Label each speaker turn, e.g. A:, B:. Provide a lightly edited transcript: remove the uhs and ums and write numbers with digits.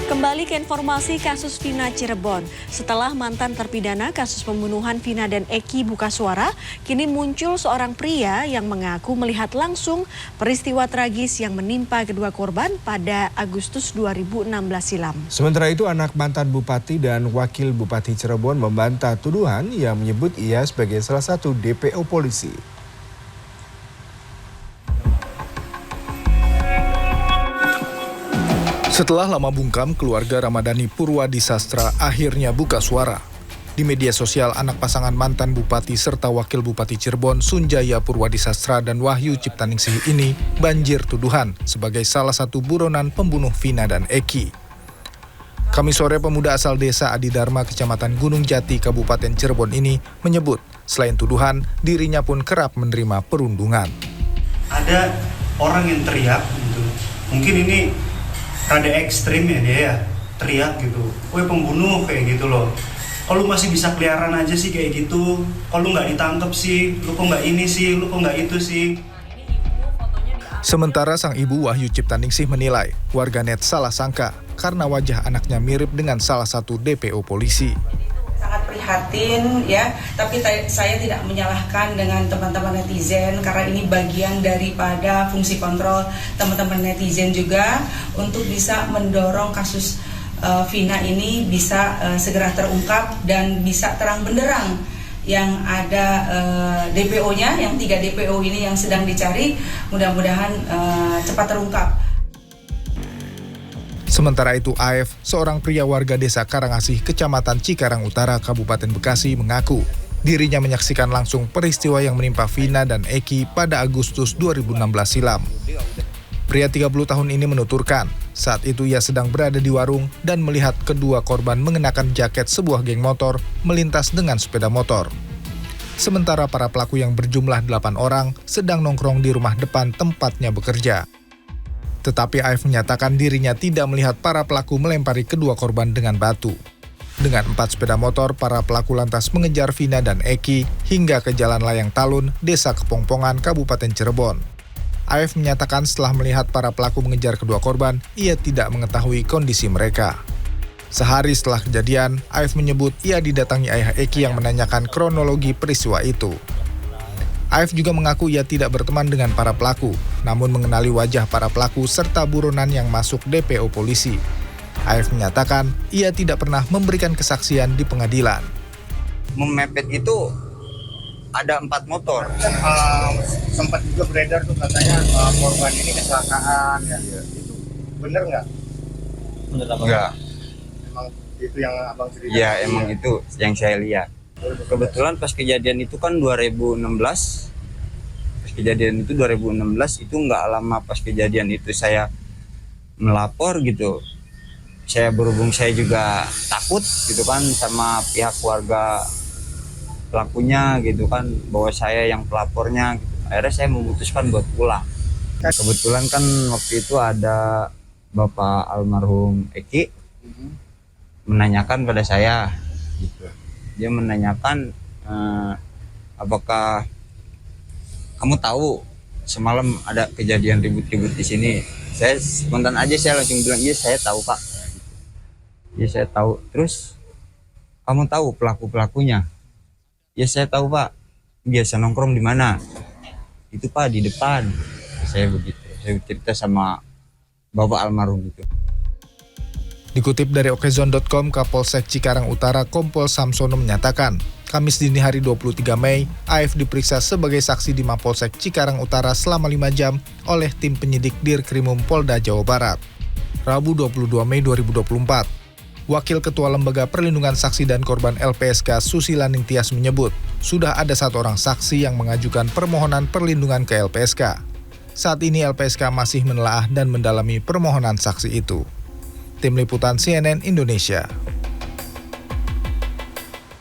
A: Kembali ke informasi kasus Vina Cirebon. Setelah mantan terpidana kasus pembunuhan Vina dan Eki buka suara, kini muncul seorang pria yang mengaku melihat langsung peristiwa tragis yang menimpa kedua korban pada Agustus 2016 silam.
B: Sementara itu, anak mantan bupati dan wakil bupati Cirebon membantah tuduhan yang menyebut ia sebagai salah satu DPO polisi.
C: Setelah lama bungkam, keluarga Ramadhani Purwadisastra akhirnya buka suara. Di media sosial, anak pasangan mantan bupati serta wakil bupati Cirebon, Sunjaya Purwadisastra dan Wahyu Ciptaningsih ini banjir tuduhan sebagai salah satu buronan pembunuh Vina dan Eki. Kamis sore, pemuda asal desa Adidharma, Kecamatan Gunung Jati, Kabupaten Cirebon ini menyebut selain tuduhan, dirinya pun kerap menerima perundungan.
D: Ada orang yang teriak gitu, mungkin ini rada ekstrim ya dia ya, teriak gitu, "Woi pembunuh," kayak gitu loh. "Kalau masih bisa keliaran aja sih kayak gitu, kalau nggak ditangkap sih, lu kok nggak ini sih, lu kok nggak itu sih."
C: Sementara sang ibu Wahyu Ciptaningsih menilai warganet salah sangka karena wajah anaknya mirip dengan salah satu DPO polisi.
E: Sangat prihatin ya, tapi saya tidak menyalahkan dengan teman-teman netizen karena ini bagian daripada fungsi kontrol teman-teman netizen juga untuk bisa mendorong kasus Vina ini bisa segera terungkap dan bisa terang benderang. Yang ada DPO-nya, yang 3 DPO ini yang sedang dicari, mudah-mudahan cepat terungkap.
C: Sementara itu, AF, seorang pria warga desa Karangasih, Kecamatan Cikarang Utara, Kabupaten Bekasi, mengaku dirinya menyaksikan langsung peristiwa yang menimpa Vina dan Eki pada Agustus 2016 silam. Pria 30 tahun ini menuturkan, saat itu ia sedang berada di warung dan melihat kedua korban mengenakan jaket sebuah geng motor melintas dengan sepeda motor. Sementara para pelaku yang berjumlah 8 orang sedang nongkrong di rumah depan tempatnya bekerja. Tetapi AF menyatakan dirinya tidak melihat para pelaku melempari kedua korban dengan batu. Dengan 4 sepeda motor, para pelaku lantas mengejar Vina dan Eki hingga ke Jalan Layang Talun, Desa Kepongpongan, Kabupaten Cirebon. AF menyatakan setelah melihat para pelaku mengejar kedua korban, ia tidak mengetahui kondisi mereka. Sehari setelah kejadian, AF menyebut ia didatangi ayah Eki yang menanyakan kronologi peristiwa itu. AF juga mengaku ia tidak berteman dengan para pelaku, namun mengenali wajah para pelaku serta buronan yang masuk DPO polisi. AF menyatakan ia tidak pernah memberikan kesaksian di pengadilan.
F: Memepet itu ada 4 motor.
G: Sempat juga beredar tuh katanya korban ini kecelakaan ya. Itu bener nggak?
F: Bener apa? Enggak.
G: Emang itu yang abang cerita?
F: Iya, emang itu yang saya lihat. Kebetulan pas kejadian itu kan 2016. Pas kejadian itu 2016 itu nggak lama pas kejadian itu saya melapor gitu. Saya berhubung saya juga takut gitu kan sama pihak keluarga pelakunya gitu kan, bahwa saya yang pelapornya gitu. Akhirnya saya memutuskan buat pulang. Kebetulan kan waktu itu ada Bapak almarhum Eki menanyakan pada saya gitu. Dia menanyakan apakah kamu tahu semalam ada kejadian ribut-ribut di sini. Saya spontan aja saya langsung bilang, "Iya, saya tahu, Pak." "Iya, saya tahu." "Terus kamu tahu pelaku-pelakunya?" "Ya, saya tahu, Pak. Biasa nongkrong di mana?" "Itu, Pak, di depan." Saya begitu. Saya cerita sama Bapak almarhum itu.
C: Dikutip dari okezon.com, Kapolsek Cikarang Utara Kompol Samsono menyatakan, Kamis dini hari 23 Mei, AF diperiksa sebagai saksi di Mapolsek Cikarang Utara selama 5 jam oleh tim penyidik Dirkrimum Polda Jawa Barat. Rabu 22 Mei 2024, Wakil Ketua Lembaga Perlindungan Saksi dan Korban LPSK Susila Ningtyas menyebut, sudah ada 1 orang saksi yang mengajukan permohonan perlindungan ke LPSK. Saat ini LPSK masih menelaah dan mendalami permohonan saksi itu. Tim Liputan CNN Indonesia.